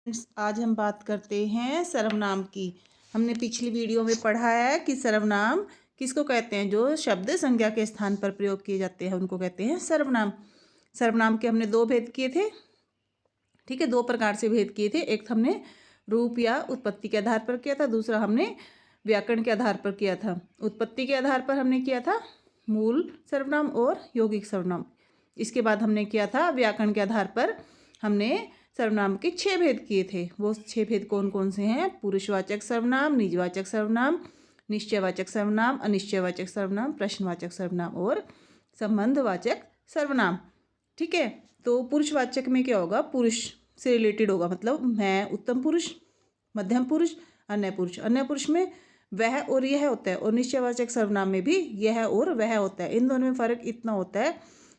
आज हम बात करते हैं सर्वनाम की। हमने पिछली वीडियो में पढ़ा है कि सर्वनाम किसको कहते हैं, जो शब्द संज्ञा के स्थान पर प्रयोग किए जाते हैं उनको कहते हैं सर्वनाम। सर्वनाम के हमने दो भेद किए थे, ठीक है, दो प्रकार से भेद किए थे। एक हमने रूप या उत्पत्ति के आधार पर किया था, दूसरा हमने व्याकरण के आधार पर किया था। उत्पत्ति के आधार पर हमने किया था मूल सर्वनाम और यौगिक सर्वनाम। इसके बाद हमने किया था व्याकरण के आधार पर, हमने सर्वनाम के 6 भेद किए थे। वो 6 भेद कौन कौन से हैं? पुरुषवाचक सर्वनाम, निजवाचक सर्वनाम, निश्चयवाचक सर्वनाम, अनिश्चयवाचक सर्वनाम, प्रश्नवाचक सर्वनाम और संबंधवाचक सर्वनाम। ठीक है, तो पुरुषवाचक में क्या होगा? पुरुष से रिलेटेड होगा, मतलब मैं, उत्तम पुरुष, मध्यम पुरुष, अन्य पुरुष। अन्य पुरुष में वह और यह होता है, और निश्चयवाचक सर्वनाम में भी यह और वह होता है। इन दोनों में फ़र्क इतना होता है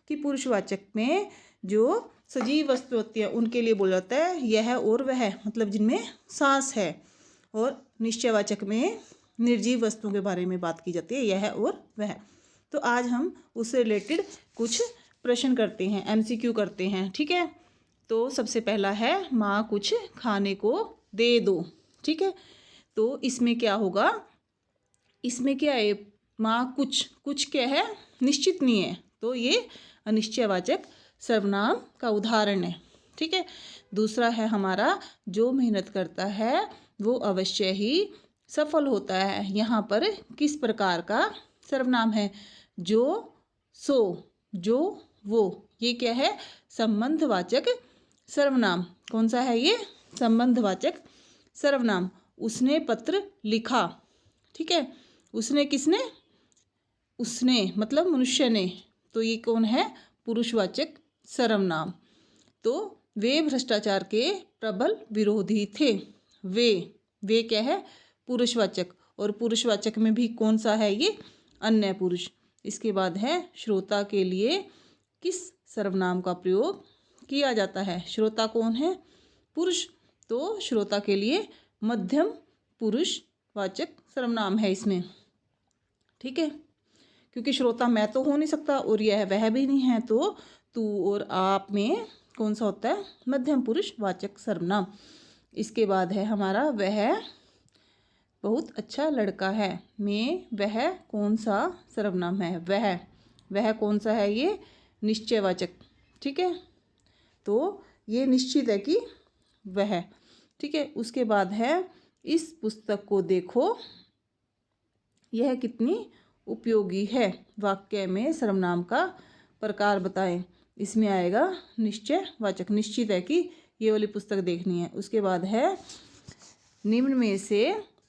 कि पुरुषवाचक में जो सजीव वस्तु होती है उनके लिए बोला जाता है यह और वह, मतलब जिनमें सांस है। और निश्चयवाचक में निर्जीव वस्तुओं के बारे में बात की जाती है, यह और वह। तो आज हम उससे रिलेटेड कुछ प्रश्न करते हैं, एमसीक्यू करते हैं। ठीक है, तो सबसे पहला है माँ कुछ खाने को दे दो। ठीक है, तो इसमें क्या होगा? इसमें क्या है? माँ कुछ, कुछ क्या है? निश्चित नहीं है, तो ये अनिश्चयवाचक सर्वनाम का उदाहरण है। ठीक है, दूसरा है हमारा जो मेहनत करता है वो अवश्य ही सफल होता है। यहाँ पर किस प्रकार का सर्वनाम है? जो, सो, जो, वो। ये क्या है? संबंधवाचक सर्वनाम। कौन सा है ये? संबंधवाचक सर्वनाम। उसने पत्र लिखा। ठीक है, उसने किसने? उसने मतलब मनुष्य ने, तो ये कौन है? पुरुषवाचक सर्वनाम। तो वे भ्रष्टाचार के प्रबल विरोधी थे। वे क्या है? पुरुषवाचक, और पुरुषवाचक में भी कौन सा है ये? अन्य पुरुष। इसके बाद है श्रोता के लिए किस सर्वनाम का प्रयोग किया जाता है? श्रोता कौन है? पुरुष, तो श्रोता के लिए मध्यम पुरुषवाचक सर्वनाम है इसमें। ठीक है, क्योंकि श्रोता मैं तो हो नहीं सकता और यह वह भी नहीं है, तो तू और आप में कौन सा होता है? मध्यम पुरुषवाचक सर्वनाम। इसके बाद है हमारा वह बहुत अच्छा लड़का है। में वह कौन सा सर्वनाम है? वह कौन सा है? ये निश्चयवाचक। ठीक है, तो ये निश्चित है कि वह। ठीक है, उसके बाद है इस पुस्तक को देखो, यह कितनी उपयोगी है। वाक्य में सर्वनाम का प्रकार बताएं। इसमें आएगा निश्चयवाचक, निश्चित है कि ये वाली पुस्तक देखनी है। उसके बाद है निम्न में से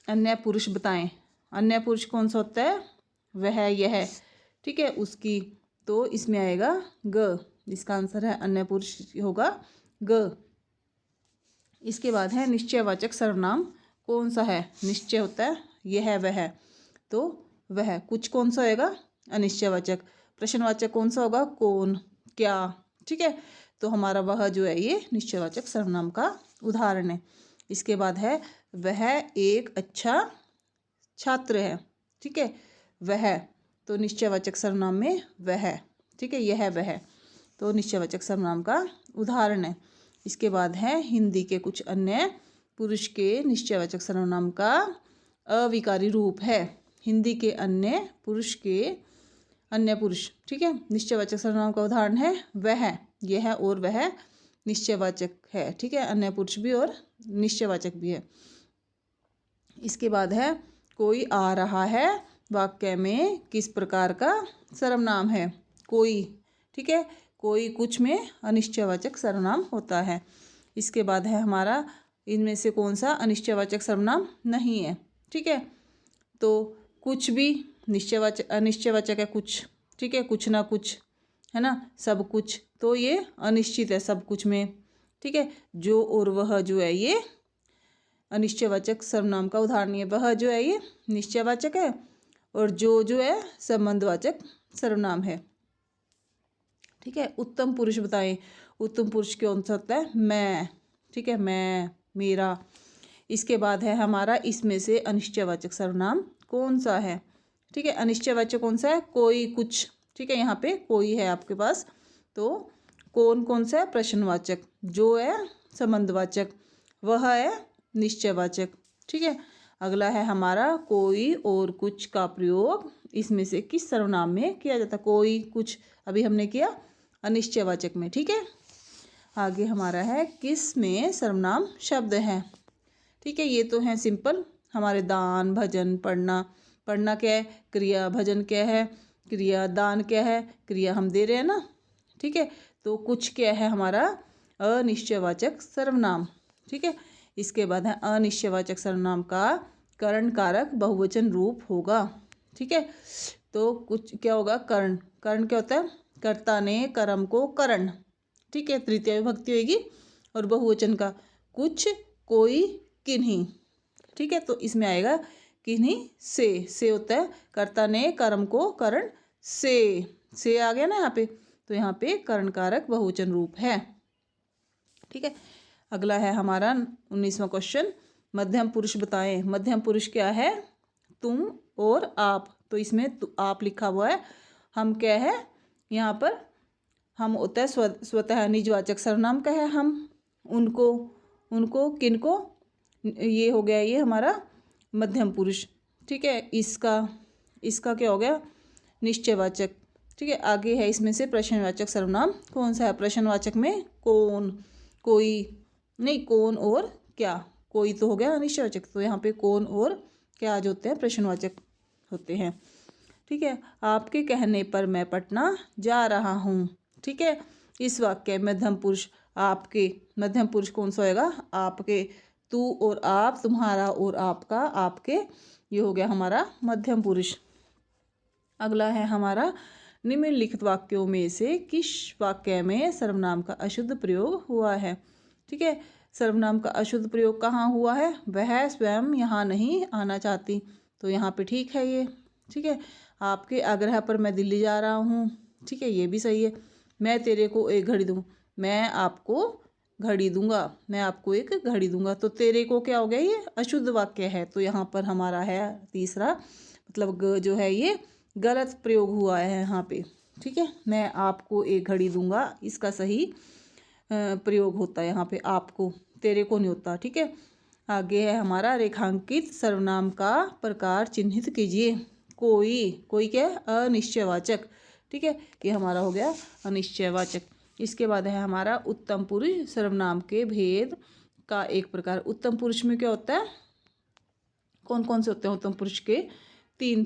अन्य पुरुष बताएं। अन्य पुरुष कौन सा होता है? वह, यह। ठीक है, उसकी, तो इसमें आएगा ग। इसका आंसर है अन्य पुरुष होगा ग। इसके बाद है निश्चयवाचक सर्वनाम कौन सा है? निश्चय होता है यह वह, तो वह। कुछ कौन सा होगा? अनिश्चयवाचक। प्रश्नवाचक कौन सा होगा? कौन, क्या। ठीक है, तो हमारा वह जो है ये निश्चयवाचक सर्वनाम का उदाहरण है। इसके बाद है वह एक अच्छा छात्र है। ठीक है, वह, तो निश्चयवाचक सर्वनाम में वह। ठीक है, यह वह, तो निश्चयवाचक सर्वनाम का उदाहरण है। इसके बाद है हिंदी के कुछ अन्य पुरुष के निश्चयवाचक सर्वनाम का अविकारी रूप है। हिंदी के अन्य पुरुष के अन्य पुरुष, ठीक है, निश्चयवाचक सर्वनाम का उदाहरण है वह, यह और वह निश्चयवाचक है। ठीक है, अन्य पुरुष भी और निश्चयवाचक भी है। इसके बाद है कोई आ रहा है। वाक्य में किस प्रकार का सर्वनाम है? कोई। ठीक है, कोई कुछ में अनिश्चयवाचक सर्वनाम होता है। इसके बाद है हमारा इनमें से कौन सा अनिश्चयवाचक सर्वनाम नहीं है? ठीक है, तो कुछ भी निश्चयवाचक, अनिश्चयवाचक है कुछ। ठीक है, कुछ ना कुछ, है ना, सब कुछ, तो ये अनिश्चित है सब कुछ में। ठीक है, जो और वह जो है ये अनिश्चयवाचक सर्वनाम का उदाहरण है। वह जो है ये निश्चयवाचक है, और जो है संबंधवाचक सर्वनाम है। ठीक है, उत्तम पुरुष बताएं। उत्तम पुरुष कौन सा होता है? मैं। ठीक है, मैं, मेरा। इसके बाद है हमारा इसमें से अनिश्चयवाचक सर्वनाम कौन सा है? ठीक है, अनिश्चयवाचक कौन सा है? कोई, कुछ। ठीक है, यहाँ पे कोई है आपके पास, तो कौन सा है? प्रश्नवाचक। जो है संबंधवाचक, वह है निश्चयवाचक। ठीक है, अगला है हमारा कोई और कुछ का प्रयोग इसमें से किस सर्वनाम में किया जाता है। कोई कुछ अभी हमने किया अनिश्चयवाचक में। ठीक है, आगे हमारा है किस में सर्वनाम शब्द है। ठीक है, ये तो है सिंपल हमारे दान, भजन, पढ़ना। पढ़ना क्या है? क्रिया। भजन क्या है? क्रिया। दान क्या है? क्रिया हम दे रहे हैं ना। ठीक है, तो कुछ क्या है हमारा अनिश्चयवाचक सर्वनाम। ठीक है, इसके बाद है अनिश्चयवाचक सर्वनाम का करण कारक बहुवचन रूप होगा। ठीक है, तो कुछ क्या होगा? कर्ण। कर्ण क्या होता है? कर्ता ने कर्म को करण। ठीक है, तृतीय विभक्ति होगी और बहुवचन का कुछ, कोई, किन्हीं। ठीक है, तो इसमें आएगा किन्हीं से होता है कर्ता ने कर्म को करण से आ गया ना यहाँ पे, तो यहाँ पे करण कारक बहुवचन रूप है। ठीक है, अगला है हमारा 19वां क्वेश्चन, मध्यम पुरुष बताएं। मध्यम पुरुष क्या है? तुम और आप। तो इसमें आप लिखा हुआ है, हम क्या है यहाँ पर? हम होता है स्वतः निजवाचक सर्वनाम का है हम, उनको, उनको, किनको, ये हो गया ये हमारा मध्यम पुरुष। ठीक है, इसका क्या हो गया? निश्चयवाचक। ठीक है, आगे है इसमें से प्रश्नवाचक सर्वनाम कौन सा है? प्रश्नवाचक में कौन, कोई नहीं, कौन और क्या। कोई तो हो गया अनिश्चयवाचक, तो यहाँ पे कौन और क्या जो होते हैं प्रश्नवाचक होते हैं। ठीक है, आपके कहने पर मैं पटना जा रहा हूँ। ठीक है, इस वाक्य मध्यम पुरुष आपके, मध्यम पुरुष कौन सा होएगा? आपके। तू और आप, तुम्हारा और आपका, आपके, ये हो गया हमारा मध्यम पुरुष। अगला है हमारा निम्नलिखित वाक्यों में से किस वाक्य में सर्वनाम का अशुद्ध प्रयोग हुआ है। ठीक है, सर्वनाम का अशुद्ध प्रयोग कहाँ हुआ है? वह स्वयं यहाँ नहीं आना चाहती, तो यहाँ पे ठीक है ये। ठीक है, आपके आग्रह पर मैं दिल्ली जा रहा हूँ। ठीक है, ये भी सही है। मैं तेरे को एक घड़ी दूँ, मैं आपको घड़ी दूंगा, मैं आपको एक घड़ी दूंगा, तो तेरे को क्या हो गया? ये अशुद्ध वाक्य है, तो यहाँ पर हमारा है तीसरा, मतलब जो है ये गलत प्रयोग हुआ है यहाँ पे। ठीक है, मैं आपको एक घड़ी दूंगा, इसका सही प्रयोग होता है यहाँ पे आपको, तेरे को नहीं होता। ठीक है, आगे है हमारा रेखांकित सर्वनाम का प्रकार चिन्हित कीजिए। कोई क्या है? अनिश्चयवाचक। ठीक है, ये हमारा हो गया अनिश्चयवाचक। इसके बाद है हमारा उत्तम पुरुष सर्वनाम के भेद का एक प्रकार। उत्तम पुरुष में क्या होता है? कौन कौन से होते हैं उत्तम पुरुष के? 3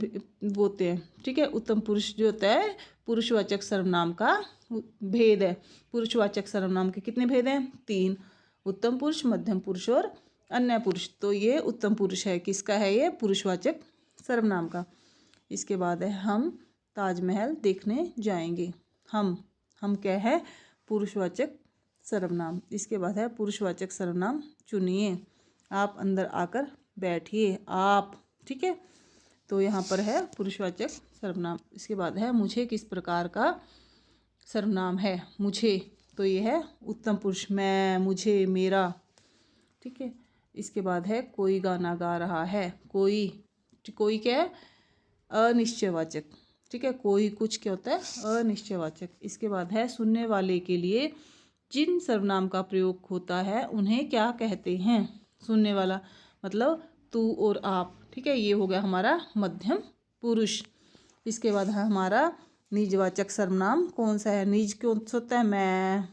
होते हैं। ठीक है, उत्तम पुरुष जो होता है पुरुषवाचक सर्वनाम का भेद है। पुरुषवाचक सर्वनाम के कितने भेद हैं? 3, उत्तम पुरुष, मध्यम पुरुष और अन्य पुरुष। तो ये उत्तम पुरुष है, किसका है ये? पुरुषवाचक सर्वनाम का। इसके बाद है हम ताजमहल देखने जाएंगे। हम क्या है? पुरुषवाचक सर्वनाम। इसके बाद है पुरुषवाचक सर्वनाम चुनिए। आप अंदर आकर बैठिए, आप। ठीक है, तो यहाँ पर है पुरुषवाचक सर्वनाम। इसके बाद है मुझे किस प्रकार का सर्वनाम है? मुझे, तो ये है उत्तम पुरुष, मैं, मुझे, मेरा। ठीक है, इसके बाद है कोई गाना गा रहा है। कोई क्या है? अनिश्चयवाचक। ठीक है, कोई कुछ क्या होता है? अनिश्चयवाचक। इसके बाद है सुनने वाले के लिए जिन सर्वनाम का प्रयोग होता है उन्हें क्या कहते हैं? सुनने वाला मतलब तू और आप। ठीक है, ये हो गया हमारा मध्यम पुरुष। इसके बाद है हमारा निजवाचक सर्वनाम कौन सा है? निज कौन सा होता है? मैं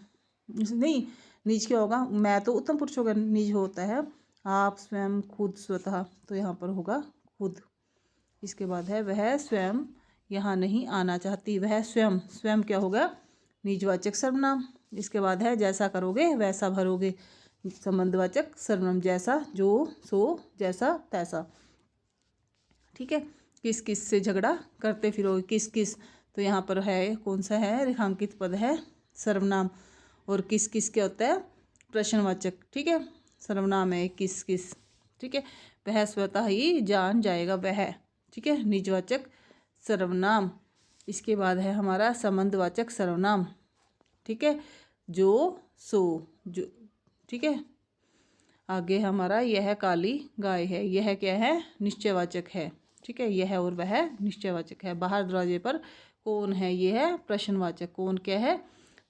नहीं, निज क्या होगा? मैं तो उत्तम पुरुष होगा, निज होता है आप, स्वयं, खुद, स्वतः, तो यहाँ पर होगा खुद। इसके बाद है वह स्वयं यहाँ नहीं आना चाहती। वह स्वयं, स्वयं क्या होगा? निजवाचक सर्वनाम। इसके बाद है जैसा करोगे वैसा भरोगे, संबंधवाचक सर्वनाम, जैसा, जो, सो, जैसा, तैसा। ठीक है, किस किस से झगड़ा करते फिरोगे? किस किस, तो यहाँ पर है कौन सा है? रेखांकित पद है सर्वनाम। और किस किस क्या होता है? प्रश्नवाचक। ठीक है, सर्वनाम है किस किस। ठीक है, वह स्वतः ही जान जाएगा, वह। ठीक है, निजवाचक सर्वनाम। इसके बाद है हमारा संबंधवाचक सर्वनाम। ठीक है, जो, सो, जो। ठीक है, आगे हमारा यह काली गाय है। यह क्या है? निश्चयवाचक है। ठीक है, यह और वह निश्चयवाचक है। बाहर दरवाजे पर कौन है? ये है प्रश्नवाचक। कौन क्या है?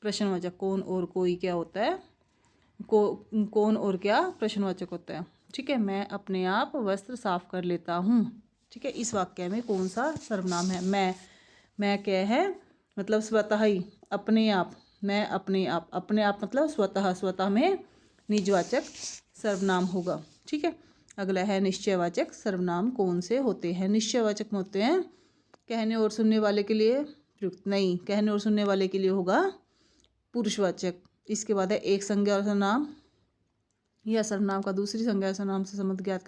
प्रश्नवाचक। कौन और कोई क्या होता है? कौन और क्या प्रश्नवाचक होता है। ठीक है, मैं अपने आप वस्त्र साफ कर लेता हूँ। ठीक है, इस वाक्य में कौन सा सर्वनाम है। मैं क्या है, मतलब स्वतः ही, अपने आप, मैं अपने आप मतलब स्वतः में निजवाचक सर्वनाम होगा। ठीक है, अगला है निश्चयवाचक सर्वनाम कौन से होते हैं। निश्चयवाचक में होते हैं कहने और सुनने वाले के लिए प्रयुक्त, नहीं, कहने और सुनने वाले के लिए होगा पुरुषवाचक। इसके बाद है एक संज्ञा और सर्वनाम या सर्वनाम का दूसरी संज्ञा या सर्वनाम से संबंध ज्ञात,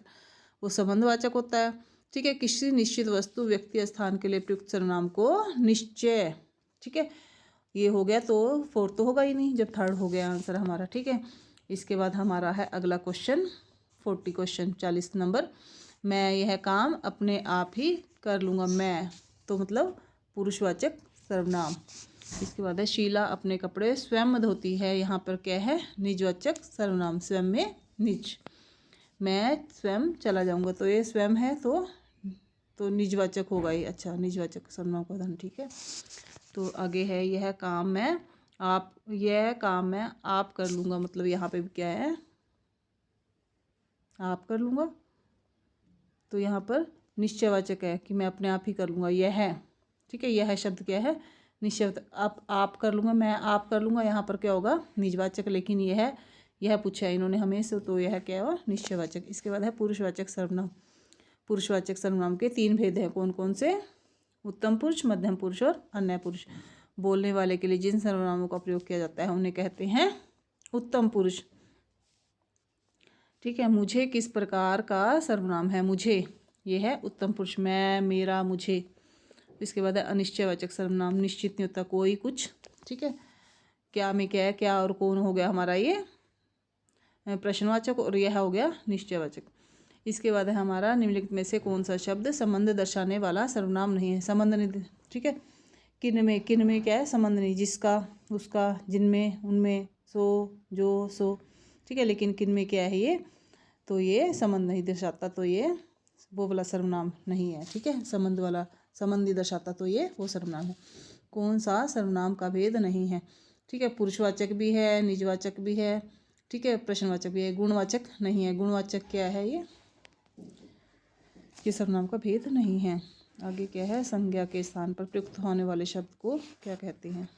वो संबंधवाचक होता है। ठीक है, किसी निश्चित वस्तु व्यक्ति स्थान के लिए प्रयुक्त सर्वनाम को निश्चय। ठीक है, ये हो गया, तो फोर्थ तो होगा ही नहीं जब थर्ड हो गया आंसर हमारा। ठीक है, इसके बाद हमारा है अगला क्वेश्चन 40 नंबर। मैं यह काम अपने आप ही कर लूँगा। मैं तो मतलब पुरुषवाचक सर्वनाम। इसके बाद है शीला अपने कपड़े स्वयं धोती है। यहाँ पर क्या है, निजवाचक सर्वनाम, स्वयं में निज। मैं स्वयं चला जाऊँगा, तो ये स्वयं है तो निजवाचक होगा ही। अच्छा, निजवाचक सर्वनाम का उदाहरण। ठीक है, तो आगे है यह काम मैं आप कर लूँगा, मतलब यहाँ पे भी क्या है, आप कर लूँगा, तो यहाँ पर निश्चयवाचक है कि मैं अपने आप ही कर लूँगा, यह है। ठीक है, यह शब्द क्या है, निश्चय। आप कर लूँगा, मैं आप कर लूँगा, यहाँ पर क्या होगा, निजवाचक। लेकिन यह पूछा है इन्होंने हमें से, तो यह क्या है, निश्चयवाचक। इसके बाद है पुरुषवाचक सर्वनाम। पुरुषवाचक सर्वनाम के 3 भेद हैं, कौन कौन से, उत्तम पुरुष, मध्यम पुरुष और अन्य पुरुष। बोलने वाले के लिए जिन सर्वनामों का प्रयोग किया जाता है उन्हें कहते हैं उत्तम पुरुष। ठीक है, मुझे किस प्रकार का सर्वनाम है, मुझे, ये है उत्तम पुरुष, मैं, मेरा, मुझे। इसके बाद है अनिश्चयवाचक सर्वनाम, निश्चित नहीं होता कोई कुछ। ठीक है, क्या में क्या है, क्या और कौन हो गया हमारा ये प्रश्नवाचक, और यह हो गया निश्चयवाचक। इसके बाद है हमारा निम्नलिखित में से कौन सा शब्द संबंध दर्शाने वाला सर्वनाम नहीं है। संबंध नहीं। ठीक है, किन में क्या है, संबंध नहीं, जिसका, उसका, जिनमें, उनमें, सो, जो, सो। ठीक है, लेकिन किन में क्या है ये, तो ये संबंध नहीं दर्शाता, तो ये वो वाला सर्वनाम नहीं है। ठीक है, संबंध ही दर्शाता, तो ये वो सर्वनाम है। कौन सा सर्वनाम का भेद नहीं है। ठीक है, पुरुषवाचक भी है, निजवाचक भी है। ठीक है, प्रश्नवाचक भी है, गुणवाचक नहीं है। गुणवाचक क्या है, ये सर्वनाम का भेद नहीं है। आगे क्या है, संज्ञा के स्थान पर प्रयुक्त होने वाले शब्द को क्या कहते हैं।